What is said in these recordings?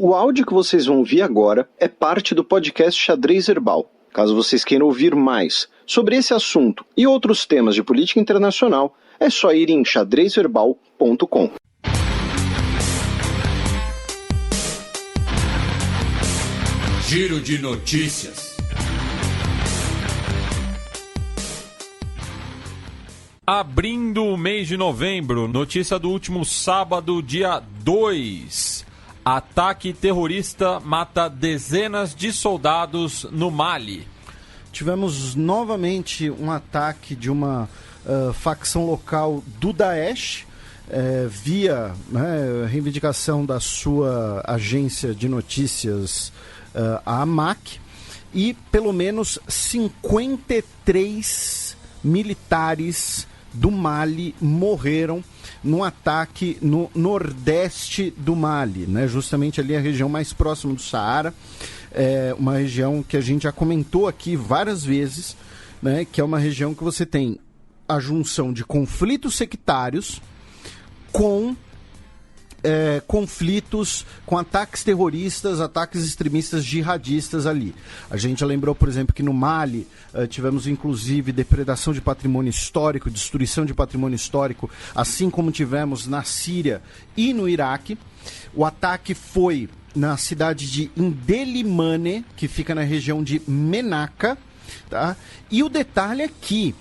O áudio que vocês vão ouvir agora é parte do podcast Xadrez Herbal. Caso vocês queiram ouvir mais sobre esse assunto e outros temas de política internacional, é só ir em xadrezherbal.com. Giro de notícias. Abrindo o mês de novembro, notícia do último sábado, dia 2. Ataque terrorista mata dezenas de soldados no Mali. Tivemos novamente um ataque de uma facção local do Daesh, via reivindicação da sua agência de notícias, a AMAC, e pelo menos 53 militares do Mali morreram num ataque no nordeste do Mali, né? Justamente ali a região mais próxima do Saara, uma região que a gente já comentou aqui várias vezes, né? Que é uma região que você tem a junção de conflitos sectários com conflitos, com ataques terroristas, ataques extremistas jihadistas ali. A gente já lembrou, por exemplo, que no Mali tivemos inclusive depredação de patrimônio histórico, destruição de patrimônio histórico, assim como tivemos na Síria e no Iraque. O ataque foi na cidade de Indelimane, que fica na região de Menaka, tá? E o detalhe é que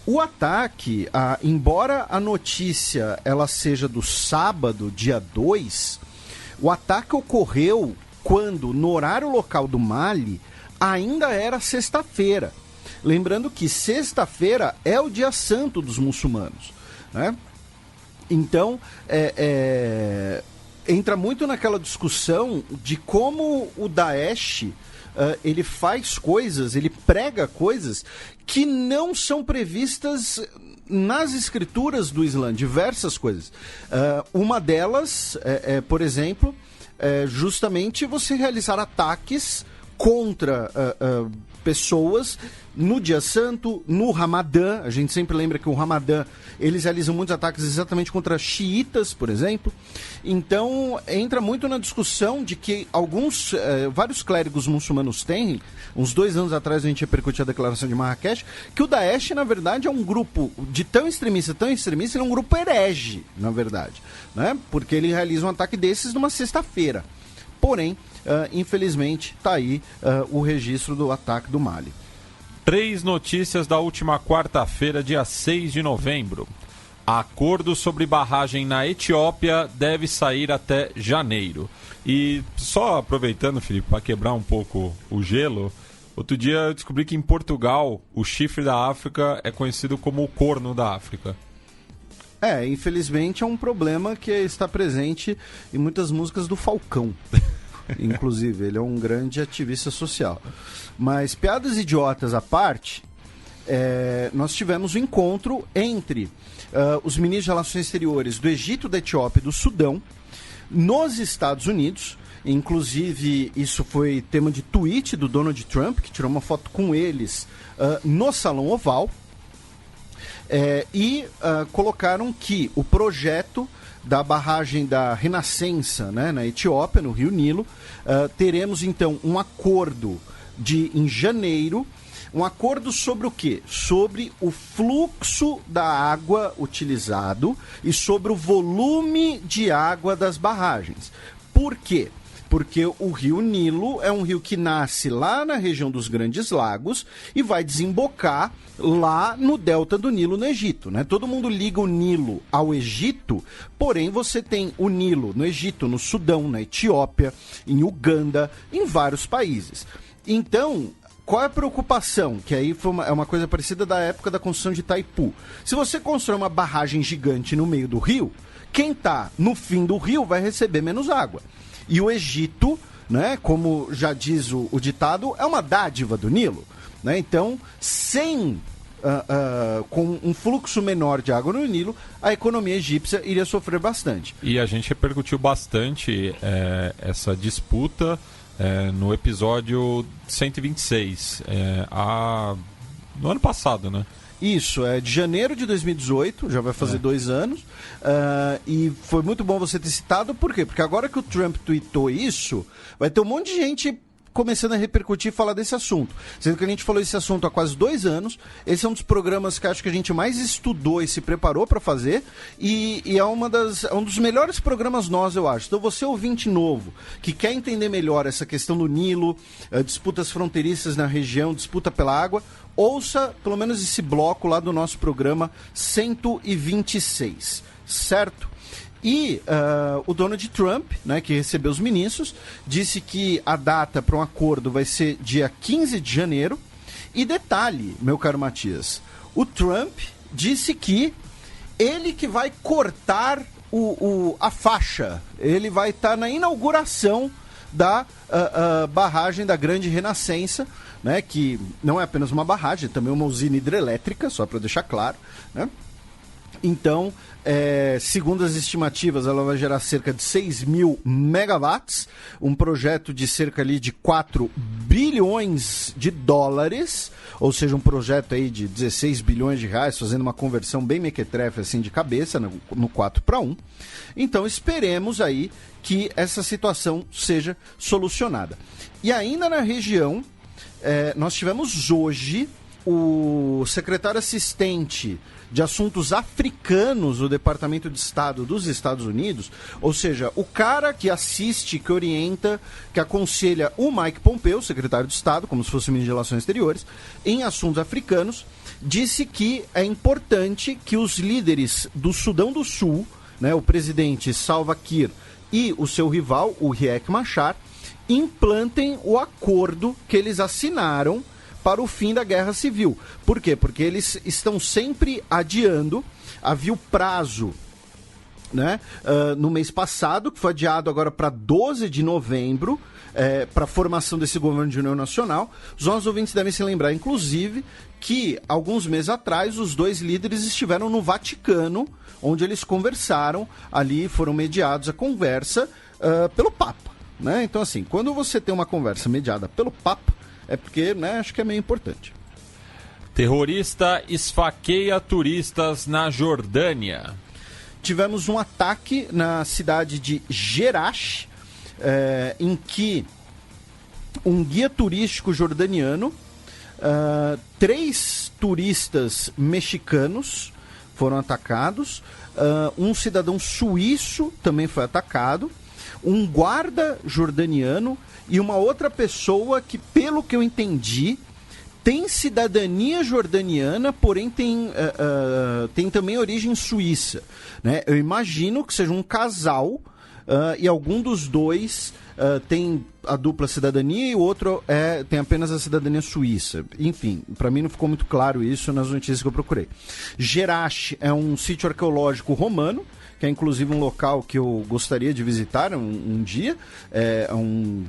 o ataque, embora a notícia ela seja do sábado, dia 2, o ataque ocorreu quando, no horário local do Mali, ainda era sexta-feira. Lembrando que sexta-feira é o dia santo dos muçulmanos, né? Então, entra muito naquela discussão de como o Daesh ele faz coisas, ele prega coisas que não são previstas nas escrituras do Islã, diversas coisas. Uma delas, por exemplo, justamente você realizar ataques contra pessoas no dia santo, no Ramadã. A gente sempre lembra que o Ramadã, eles realizam muitos ataques exatamente contra xiitas, por exemplo. Então, entra muito na discussão de que vários clérigos muçulmanos têm, uns 2 anos atrás a gente repercutiu a declaração de Marrakech, que o Daesh, na verdade, é um grupo de tão extremista, ele é um grupo herege, na verdade, né? Porque ele realiza um ataque desses numa sexta-feira. Porém, infelizmente, está aí o registro do ataque do Mali. 3 notícias da última quarta-feira, dia 6 de novembro. Acordo sobre barragem na Etiópia deve sair até janeiro. E só aproveitando, Felipe, para quebrar um pouco o gelo, outro dia eu descobri que em Portugal o chifre da África é conhecido como o corno da África. Infelizmente é um problema que está presente em muitas músicas do Falcão. Inclusive, ele é um grande ativista social. Mas, piadas idiotas à parte, nós tivemos um encontro entre os ministros de Relações Exteriores do Egito, da Etiópia e do Sudão, nos Estados Unidos. Inclusive, isso foi tema de tweet do Donald Trump, que tirou uma foto com eles no Salão Oval. Colocaram que o projeto da barragem da Renascença, né, na Etiópia, no Rio Nilo, teremos então um acordo em janeiro, um acordo sobre o quê? Sobre o fluxo da água utilizado e sobre o volume de água das barragens. Por quê? Porque o rio Nilo é um rio que nasce lá na região dos Grandes Lagos e vai desembocar lá no delta do Nilo, no Egito, né? Todo mundo liga o Nilo ao Egito, porém você tem o Nilo no Egito, no Sudão, na Etiópia, em Uganda, em vários países. Então, qual é a preocupação? Que aí é uma coisa parecida da época da construção de Itaipu. Se você constrói uma barragem gigante no meio do rio, quem está no fim do rio vai receber menos água. E o Egito, né, como já diz o ditado, é uma dádiva do Nilo, né? Então, com um fluxo menor de água no Nilo, a economia egípcia iria sofrer bastante. E a gente repercutiu bastante essa disputa no episódio 126, no ano passado, né? Isso, é de janeiro de 2018, já vai fazer 2 anos. E foi muito bom você ter citado, por quê? Porque agora que o Trump tweetou isso, vai ter um monte de gente começando a repercutir e falar desse assunto. Sendo que a gente falou esse assunto há quase 2 anos. Esse é um dos programas que acho que a gente mais estudou e se preparou para fazer. E é um dos melhores programas nós, eu acho. Então você, ouvinte novo, que quer entender melhor essa questão do Nilo, disputas fronteiriças na região, disputa pela água, ouça pelo menos esse bloco lá do nosso programa 126, certo? E o Donald Trump, né, que recebeu os ministros, disse que a data para um acordo vai ser dia 15 de janeiro. E detalhe, meu caro Matias, o Trump disse que ele que vai cortar a faixa, ele vai estar na inauguração da barragem da Grande Renascença, né, que não é apenas uma barragem, é também uma usina hidrelétrica, só para deixar claro, né? Então, segundo as estimativas, ela vai gerar cerca de 6 mil megawatts, um projeto de cerca ali de 4 bilhões de dólares, ou seja, um projeto aí de 16 bilhões de reais, fazendo uma conversão bem mequetrefe assim de cabeça, no 4-1. Então, esperemos aí que essa situação seja solucionada. E ainda na região, nós tivemos hoje o secretário assistente de Assuntos Africanos do Departamento de Estado dos Estados Unidos, ou seja, o cara que assiste, que orienta, que aconselha o Mike Pompeo, secretário de Estado, como se fosse o ministro de Relações Exteriores, em assuntos africanos, disse que é importante que os líderes do Sudão do Sul, né, o presidente Salva Kiir e o seu rival, o Riek Machar, implantem o acordo que eles assinaram para o fim da guerra civil. Por quê? Porque eles estão sempre adiando. Havia o prazo, né, no mês passado, que foi adiado agora para 12 de novembro, para a formação desse governo de união nacional. Os nossos ouvintes devem se lembrar, inclusive, que alguns meses atrás os dois líderes estiveram no Vaticano, onde eles conversaram, ali foram mediados a conversa pelo Papa, né? Então, assim, quando você tem uma conversa mediada pelo Papa, é porque, né, acho que é meio importante. Terrorista esfaqueia turistas na Jordânia. Tivemos um ataque na cidade de Jerash, em que um guia turístico jordaniano, 3 turistas mexicanos foram atacados, um cidadão suíço também foi atacado, um guarda jordaniano e uma outra pessoa que, pelo que eu entendi, tem cidadania jordaniana, porém tem também origem suíça, né? Eu imagino que seja um casal e algum dos dois tem a dupla cidadania e o outro tem apenas a cidadania suíça. Enfim, para mim não ficou muito claro isso nas notícias que eu procurei. Jerash é um sítio arqueológico romano, que é inclusive um local que eu gostaria de visitar um dia.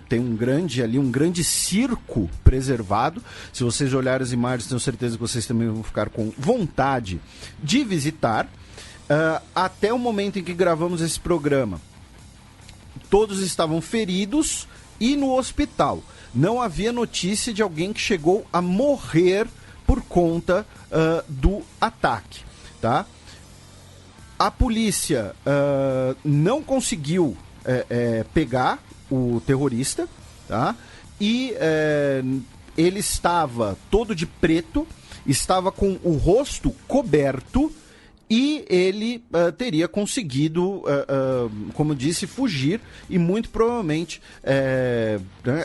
Tem um grande circo preservado. Se vocês olharem as imagens, tenho certeza que vocês também vão ficar com vontade de visitar. Até o momento em que gravamos esse programa, todos estavam feridos e no hospital. Não havia notícia de alguém que chegou a morrer por conta do ataque, tá? A polícia não conseguiu pegar o terrorista, tá? E ele estava todo de preto, estava com o rosto coberto e ele teria conseguido, como eu disse, fugir e muito provavelmente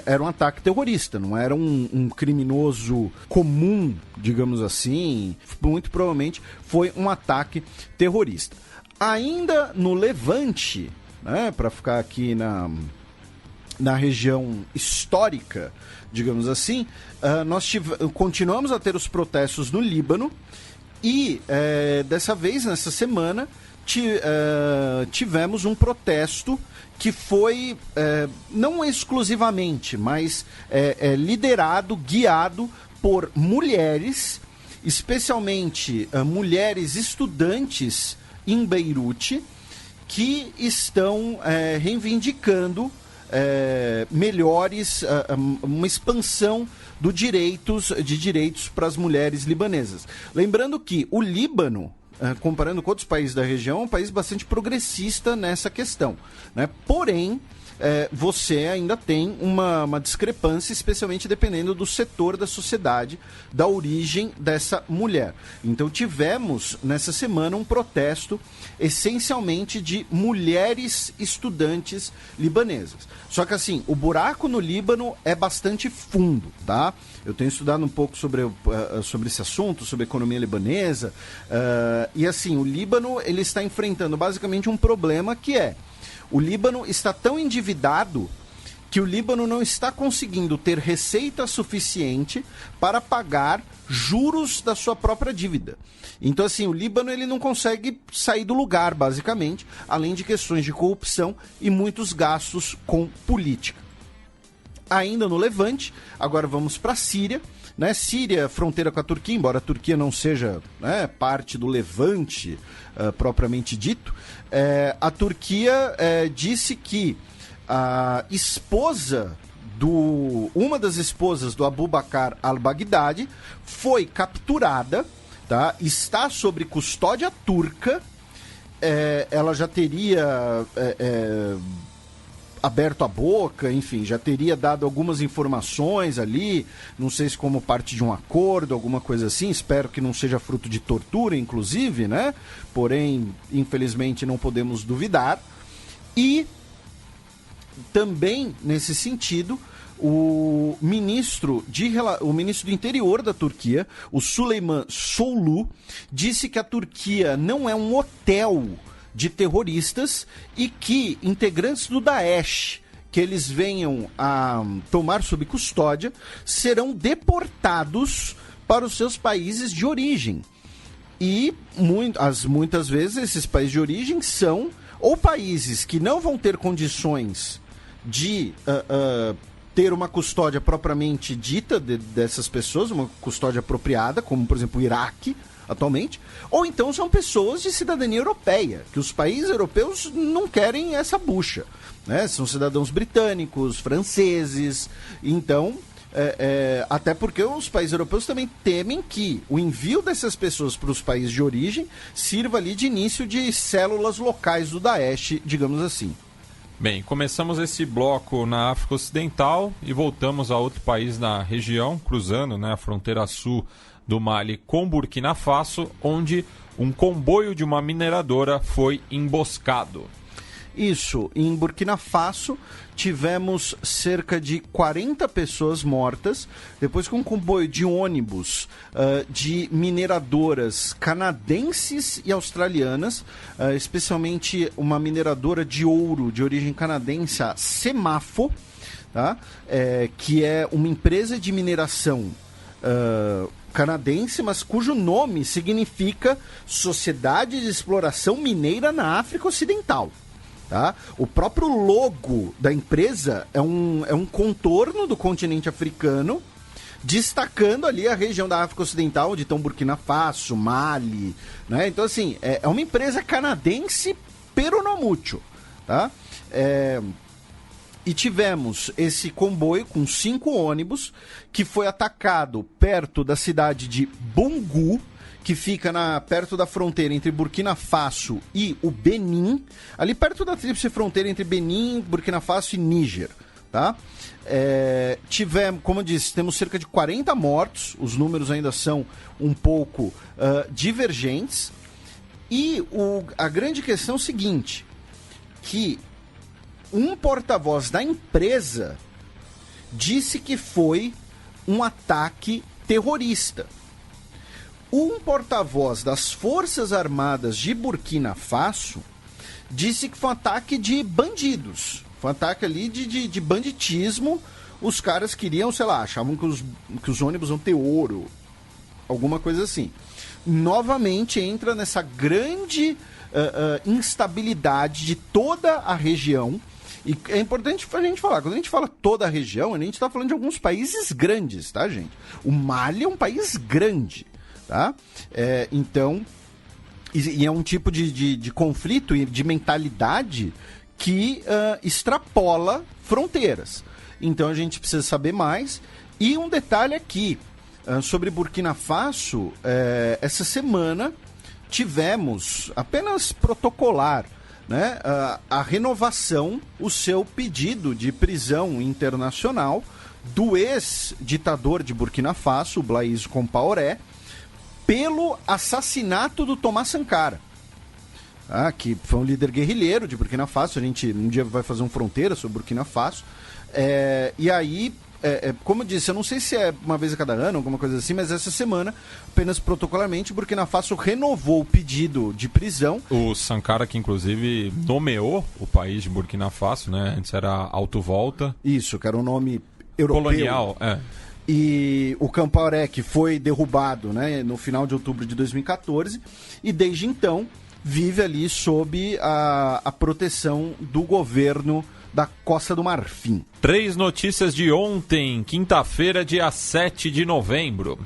era um ataque terrorista, não era um criminoso comum, digamos assim. Muito provavelmente foi um ataque terrorista. Ainda no Levante, né, para ficar aqui na região histórica, digamos assim, nós continuamos a ter os protestos no Líbano. E dessa vez, nessa semana, tivemos um protesto que foi, não exclusivamente, mas liderado, guiado por mulheres, especialmente mulheres estudantes em Beirute, que estão reivindicando melhores, uma expansão de direitos para as mulheres libanesas. Lembrando que o Líbano, comparando com outros países da região, é um país bastante progressista nessa questão, né? Porém, você ainda tem uma discrepância, especialmente dependendo do setor da sociedade, da origem dessa mulher. Então tivemos, nessa semana, um protesto essencialmente de mulheres estudantes libanesas. Só que assim, o buraco no Líbano é bastante fundo, tá? Eu tenho estudado um pouco sobre esse assunto, sobre a economia libanesa, e assim, o Líbano ele está enfrentando basicamente um problema que é: o Líbano está tão endividado que o Líbano não está conseguindo ter receita suficiente para pagar juros da sua própria dívida. Então, assim, o Líbano ele não consegue sair do lugar, basicamente, além de questões de corrupção e muitos gastos com política. Ainda no Levante, agora vamos para a Síria. Né? Síria, fronteira com a Turquia, embora a Turquia não seja, né, parte do Levante propriamente dito, a Turquia disse que a esposa uma das esposas do Abu Bakr al-Baghdadi foi capturada, tá? Está sob custódia turca. Ela já teria aberto a boca, enfim, já teria dado algumas informações ali, não sei se como parte de um acordo, alguma coisa assim, espero que não seja fruto de tortura, inclusive, né? Porém, infelizmente, não podemos duvidar. E também, nesse sentido, o ministro do interior da Turquia, o Süleyman Soylu, disse que a Turquia não é um hotel de terroristas e que integrantes do Daesh que eles venham a tomar sob custódia serão deportados para os seus países de origem. E muitas vezes esses países de origem são ou países que não vão ter condições de ter uma custódia propriamente dita dessas pessoas, uma custódia apropriada, como por exemplo o Iraque atualmente, ou então são pessoas de cidadania europeia, que os países europeus não querem essa bucha, né? São cidadãos britânicos, franceses, então, até porque os países europeus também temem que o envio dessas pessoas para os países de origem sirva ali de início de células locais do Daesh, digamos assim. Bem, começamos esse bloco na África Ocidental e voltamos a outro país na região, cruzando, né, a fronteira sul do Mali com Burkina Faso, onde um comboio de uma mineradora foi emboscado. Isso, em Burkina Faso tivemos cerca de 40 pessoas mortas, depois que um comboio de ônibus de mineradoras canadenses e australianas, especialmente uma mineradora de ouro de origem canadense, a Semafo, tá? Que é uma empresa de mineração canadense, mas cujo nome significa Sociedade de Exploração Mineira na África Ocidental. Tá? O próprio logo da empresa é um contorno do continente africano, destacando ali a região da África Ocidental, onde estão Burkina Faso, Mali, né? Então, assim, é uma empresa canadense pero no mucho, tá? E tivemos esse comboio com 5 ônibus que foi atacado perto da cidade de Bangu, que fica perto da fronteira entre Burkina Faso e o Benin, ali perto da tríplice fronteira entre Benin, Burkina Faso e Níger, tá? Tivemos, como eu disse, temos cerca de 40 mortos, os números ainda são um pouco divergentes, e a grande questão é o seguinte, que um porta-voz da empresa disse que foi um ataque terrorista. Um porta-voz das Forças Armadas de Burkina Faso disse que foi um ataque de bandidos. Foi um ataque ali de banditismo. Os caras queriam, sei lá, achavam que os ônibus vão ter ouro. Alguma coisa assim. Novamente entra nessa grande instabilidade de toda a região. E é importante a gente falar, quando a gente fala toda a região, a gente está falando de alguns países grandes, tá, gente? O Mali é um país grande. Tá? Então, e é um tipo de conflito e de mentalidade que extrapola fronteiras. Então a gente precisa saber mais. E um detalhe aqui, sobre Burkina Faso, essa semana tivemos, apenas protocolar, né, a renovação, o seu pedido de prisão internacional do ex-ditador de Burkina Faso, Blaise Compaoré, pelo assassinato do Thomas Sankara, que foi um líder guerrilheiro de Burkina Faso. A gente um dia vai fazer um Fronteira sobre Burkina Faso. E aí, como eu disse, eu não sei se é uma vez a cada ano, alguma coisa assim, mas essa semana, apenas protocolarmente, Burkina Faso renovou o pedido de prisão. O Sankara, que inclusive nomeou o país de Burkina Faso, né? Antes era Alto Volta. Isso, que era um nome europeu. Colonial, E o Compaoré, que foi derrubado, né, no final de outubro de 2014, e desde então vive ali sob a proteção do governo da Costa do Marfim. 3 notícias de ontem, quinta-feira, dia 7 de novembro.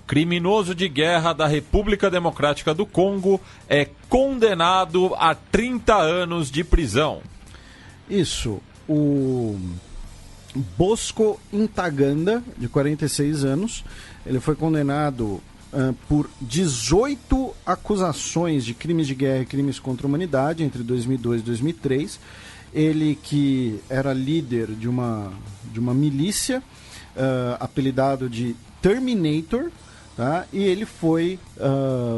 Criminoso de guerra da República Democrática do Congo é condenado a 30 anos de prisão. Isso, o Bosco Intaganda, de 46 anos, ele foi condenado por 18 acusações de crimes de guerra e crimes contra a humanidade entre 2002 e 2003. Ele que era líder de uma milícia, apelidado de Terminator, tá? E ele foi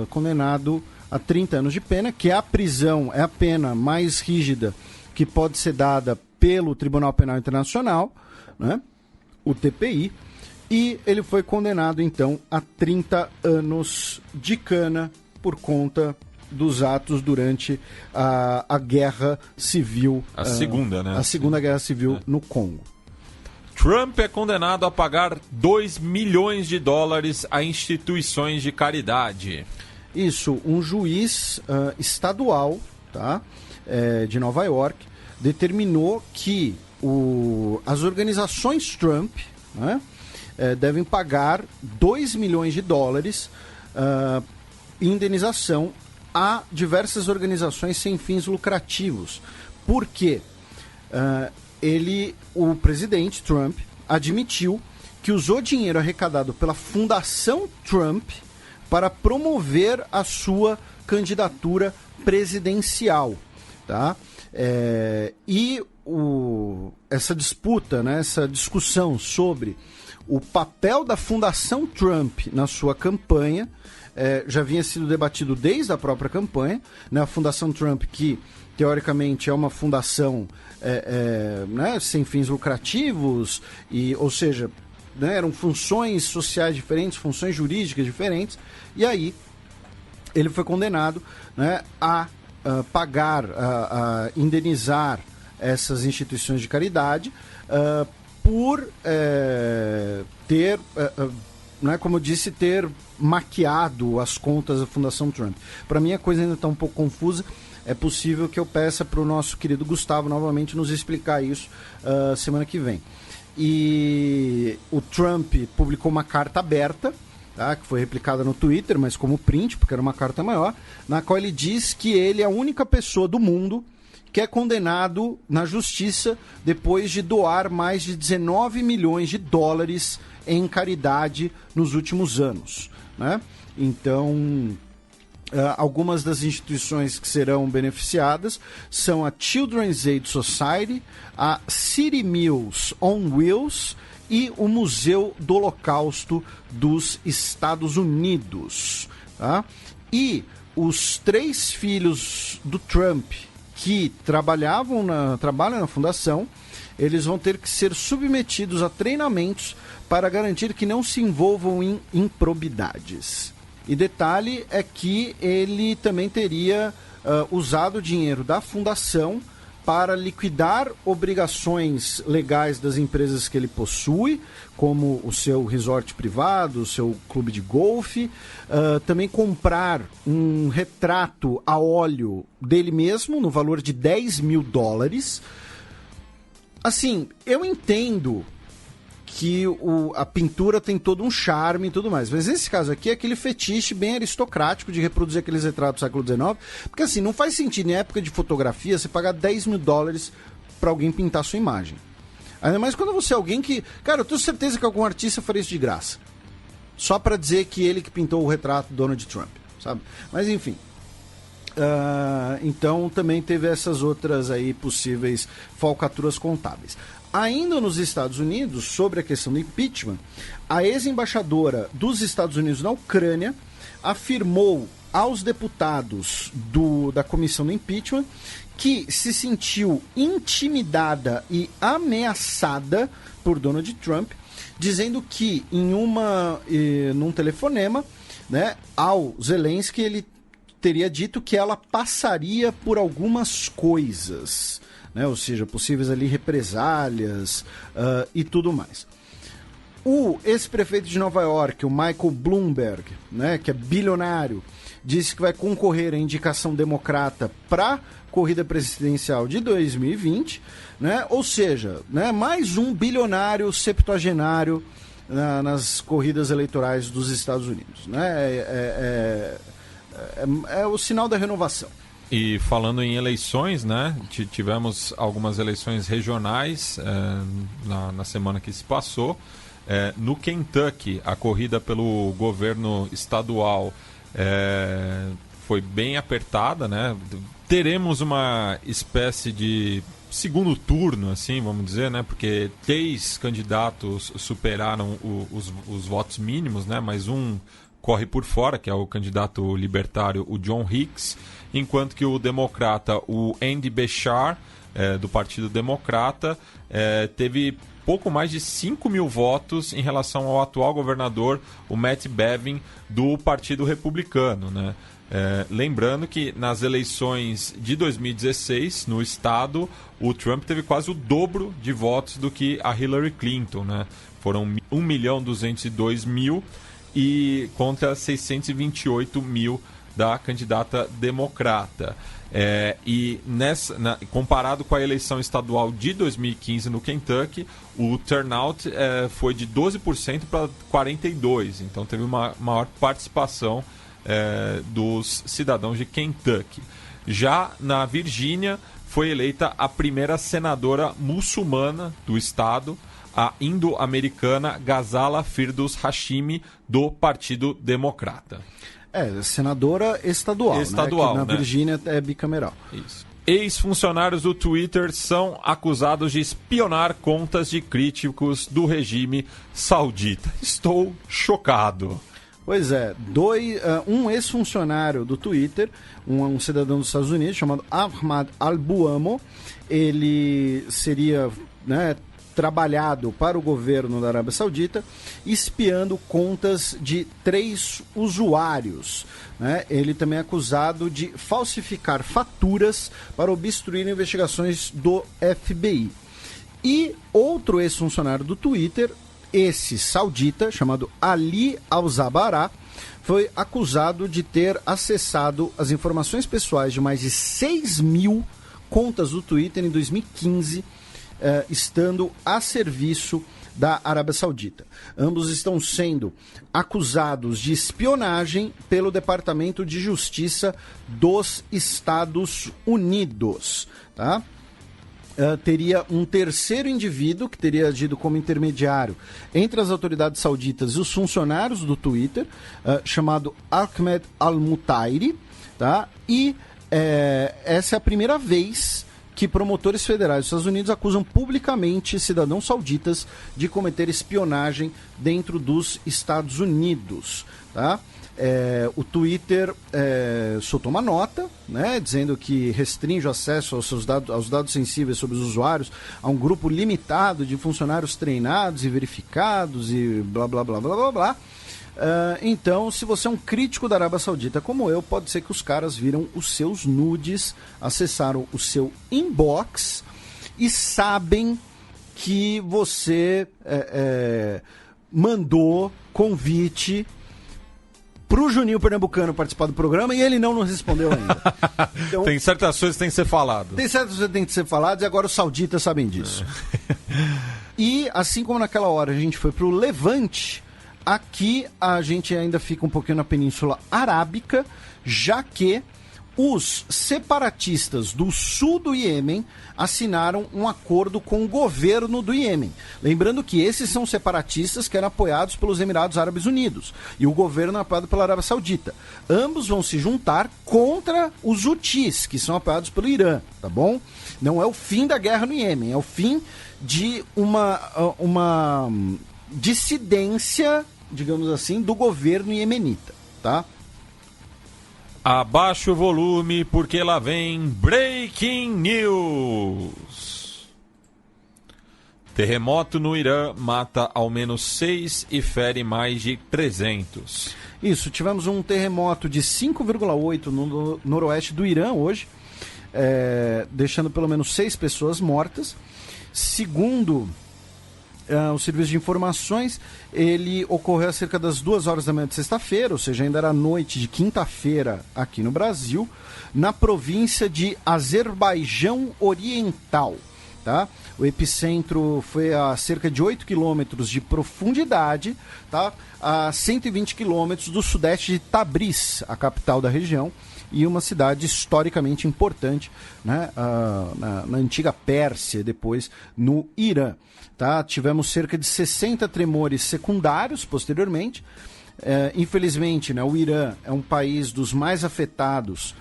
condenado a 30 anos de pena, que a prisão é a pena mais rígida que pode ser dada pelo Tribunal Penal Internacional, né? O TPI, e ele foi condenado então a 30 anos de cana por conta dos atos durante a Guerra Civil. A segunda, né? A Segunda Guerra Civil no Congo. Trump é condenado a pagar 2 milhões de dólares a instituições de caridade. Isso, um juiz estadual, tá, de Nova York, determinou que as organizações Trump, né, devem pagar 2 milhões de dólares em indenização a diversas organizações sem fins lucrativos. Por quê? O presidente Trump admitiu que usou dinheiro arrecadado pela Fundação Trump para promover a sua candidatura presidencial, tá? Essa disputa, né, essa discussão sobre o papel da Fundação Trump na sua campanha já vinha sido debatido desde a própria campanha, né? A Fundação Trump, que teoricamente é uma fundação né, sem fins lucrativos, ou seja, né, eram funções sociais diferentes, funções jurídicas diferentes, e aí ele foi condenado, né, a pagar, a indenizar essas instituições de caridade por ter, né, como eu disse, ter maquiado as contas da Fundação Trump. Para mim a coisa ainda está um pouco confusa. É possível que eu peça para o nosso querido Gustavo novamente nos explicar isso semana que vem. E o Trump publicou uma carta aberta, tá, que foi replicada no Twitter, mas como print, porque era uma carta maior, na qual ele diz que ele é a única pessoa do mundo que é condenado na justiça depois de doar mais de 19 milhões de dólares em caridade nos últimos anos, né? Então, algumas das instituições que serão beneficiadas são a Children's Aid Society, a City Meals on Wheels e o Museu do Holocausto dos Estados Unidos, tá? E os 3 filhos do Trump que trabalham na fundação, eles vão ter que ser submetidos a treinamentos para garantir que não se envolvam em improbidades. E detalhe é que ele também teria usado o dinheiro da fundação para liquidar obrigações legais das empresas que ele possui, como o seu resort privado, o seu clube de golfe, também comprar um retrato a óleo dele mesmo, no valor de 10 mil dólares. Assim, eu entendo que a pintura tem todo um charme e tudo mais. Mas nesse caso aqui é aquele fetiche bem aristocrático de reproduzir aqueles retratos do século XIX, porque assim, não faz sentido em época de fotografia você pagar $10 mil para alguém pintar sua imagem. Ainda mais quando você é alguém que... Cara, eu tenho certeza que algum artista faria isso de graça. Só para dizer que ele que pintou o retrato do Donald Trump, sabe? Mas enfim... então também teve essas outras aí possíveis falcatruas contábeis. Ainda nos Estados Unidos, sobre a questão do impeachment, a ex-embaixadora dos Estados Unidos na Ucrânia afirmou aos deputados da comissão do impeachment que se sentiu intimidada e ameaçada por Donald Trump, dizendo que num telefonema, né, ao Zelensky, ele teria dito que ela passaria por algumas coisas, né? Ou seja, possíveis ali represálias e tudo mais. O ex-prefeito de Nova York, o Michael Bloomberg, né, que é bilionário, disse que vai concorrer à indicação democrata para a corrida presidencial de 2020, né? Ou seja, né, mais um bilionário septuagenário nas corridas eleitorais dos Estados Unidos, né? É o sinal da renovação. E falando em eleições, né, tivemos algumas eleições regionais na semana que se passou. No Kentucky, a corrida pelo governo estadual foi bem apertada, né? Teremos uma espécie de segundo turno, assim, vamos dizer, né? Porque 3 candidatos superaram os votos mínimos, né? Mas um corre por fora, que é o candidato libertário, o John Hicks, enquanto que o democrata, o Andy Beshear, do Partido Democrata, teve pouco mais de 5 mil votos em relação ao atual governador, o Matt Bevin, do Partido Republicano, né? Lembrando que nas eleições de 2016, no estado, o Trump teve quase o dobro de votos do que a Hillary Clinton, né? Foram 1.202.000 e contra 628 mil da candidata democrata. Comparado com a eleição estadual de 2015 no Kentucky, o turnout foi de 12% para 42%. Então teve uma maior participação dos cidadãos de Kentucky. Já na Virgínia, foi eleita a primeira senadora muçulmana do estado, a indo-americana Ghazala Firdaus Hashimi, do Partido Democrata. Senadora estadual, estadual, né? Que na Virgínia é bicameral. Isso. Ex-funcionários do Twitter são acusados de espionar contas de críticos do regime saudita. Estou chocado. Pois é, um ex-funcionário do Twitter, um cidadão dos Estados Unidos, chamado Ahmad Al-Buamo, ele seria, né, trabalhado para o governo da Arábia Saudita, espiando contas de 3 usuários, né? Ele também é acusado de falsificar faturas para obstruir investigações do FBI. E outro ex-funcionário do Twitter, esse saudita, chamado Ali Al-Zabara, foi acusado de ter acessado as informações pessoais de mais de 6 mil contas do Twitter em 2015, estando a serviço da Arábia Saudita. Ambos estão sendo acusados de espionagem pelo Departamento de Justiça dos Estados Unidos, tá? Teria um terceiro indivíduo que teria agido como intermediário entre as autoridades sauditas e os funcionários do Twitter, chamado Ahmed Al-Mutairi, tá? E essa é a primeira vez que promotores federais dos Estados Unidos acusam publicamente cidadãos sauditas de cometer espionagem dentro dos Estados Unidos, tá? O Twitter soltou uma nota, né, dizendo que restringe o acesso aos dados sensíveis sobre os usuários a um grupo limitado de funcionários treinados e verificados e blá blá blá blá blá blá. Então, se você é um crítico da Arábia Saudita como eu, pode ser que os caras viram os seus nudes, acessaram o seu inbox e sabem que você mandou convite pro Juninho Pernambucano participar do programa e ele não nos respondeu ainda. Então, tem certas coisas que tem que ser falado. Tem certas coisas que tem que ser faladas e agora os sauditas sabem disso. E assim como naquela hora a gente foi para o Levante, aqui a gente ainda fica um pouquinho na Península Arábica, já que os separatistas do sul do Iêmen assinaram um acordo com o governo do Iêmen. Lembrando que esses são separatistas que eram apoiados pelos Emirados Árabes Unidos e o governo é apoiado pela Arábia Saudita. Ambos vão se juntar contra os Houthis, que são apoiados pelo Irã, tá bom? Não é o fim da guerra no Iêmen, é o fim de uma dissidência, digamos assim, do governo iemenita, tá? Abaixa o volume porque lá vem Breaking News. Terremoto no Irã mata ao menos 6 e fere mais de 300. Isso, tivemos um terremoto de 5,8 no noroeste do Irã hoje, deixando pelo menos 6 pessoas mortas. Segundo o Serviço de Informações, ele ocorreu a cerca das 2 horas da manhã de sexta-feira, ou seja, ainda era noite de quinta-feira aqui no Brasil, na província de Azerbaijão Oriental. Tá? O epicentro foi a cerca de 8 quilômetros de profundidade, tá? A 120 quilômetros do sudeste de Tabriz, a capital da região, e uma cidade historicamente importante, né? Na antiga Pérsia, depois no Irã. Tá? Tivemos cerca de 60 tremores secundários posteriormente. Infelizmente, né, o Irã é um país dos mais afetados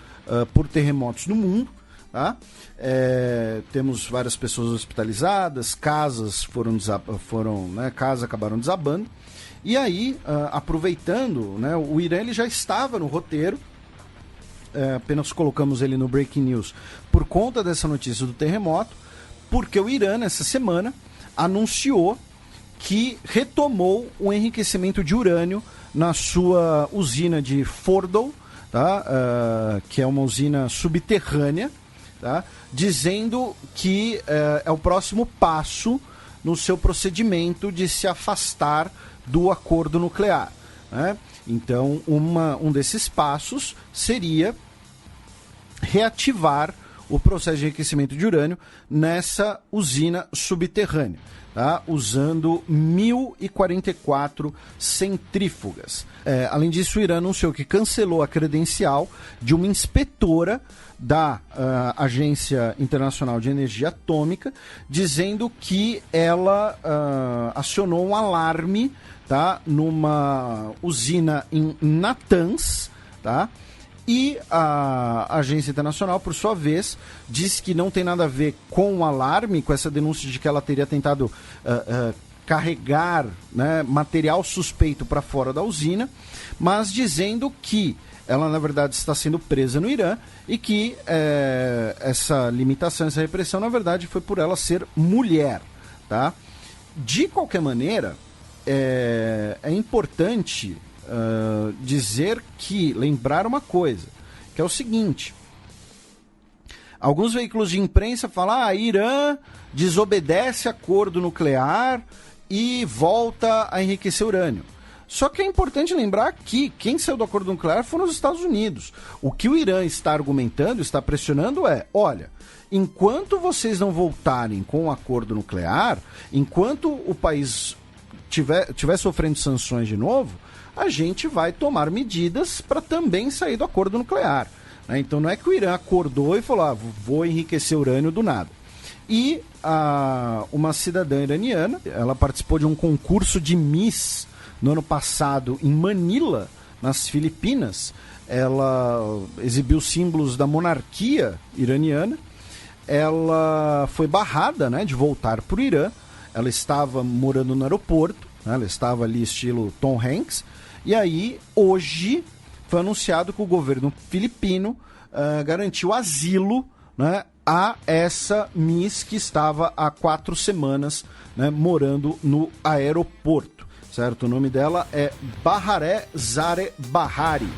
por terremotos no mundo. Tá? Temos várias pessoas hospitalizadas, casas casas acabaram desabando. E aí, aproveitando, né, o Irã ele já estava no roteiro, apenas colocamos ele no Breaking News por conta dessa notícia do terremoto, porque o Irã, nessa semana, anunciou que retomou o enriquecimento de urânio na sua usina de Fordow, tá? Que é uma usina subterrânea, tá? Dizendo que é o próximo passo no seu procedimento de se afastar do acordo nuclear, né? Então, um desses passos seria reativar o processo de enriquecimento de urânio nessa usina subterrânea, tá? Usando 1.044 centrífugas. Além disso, o Irã anunciou que cancelou a credencial de uma inspetora da Agência Internacional de Energia Atômica, dizendo que ela acionou um alarme, tá, numa usina em Natanz, tá? E a Agência Internacional, por sua vez, diz que não tem nada a ver com o alarme, com essa denúncia de que ela teria tentado carregar, né, material suspeito para fora da usina, mas dizendo que ela, na verdade, está sendo presa no Irã e que essa limitação, essa repressão, na verdade, foi por ela ser mulher, tá? De qualquer maneira, é importante lembrar uma coisa, que é o seguinte: alguns veículos de imprensa falam, Irã desobedece acordo nuclear e volta a enriquecer urânio. Só que é importante lembrar que quem saiu do acordo nuclear foram os Estados Unidos. O que o Irã está argumentando, está pressionando olha, enquanto vocês não voltarem com o acordo nuclear, enquanto o país tiver sofrendo sanções de novo, a gente vai tomar medidas para também sair do acordo nuclear, né? Então não é que o Irã acordou e falou, vou enriquecer urânio do nada. E uma cidadã iraniana, ela participou de um concurso de Miss no ano passado em Manila, nas Filipinas. Ela exibiu símbolos da monarquia iraniana. Ela foi barrada, né, de voltar para o Irã. Ela estava morando no aeroporto, né, ela estava ali estilo Tom Hanks. E aí, hoje, foi anunciado que o governo filipino garantiu asilo, né, a essa Miss que estava há 4 semanas, né, morando no aeroporto, certo? O nome dela é Bahareh Zare Bahari.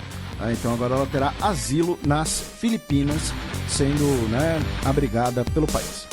Então agora ela terá asilo nas Filipinas, sendo, né, abrigada pelo país.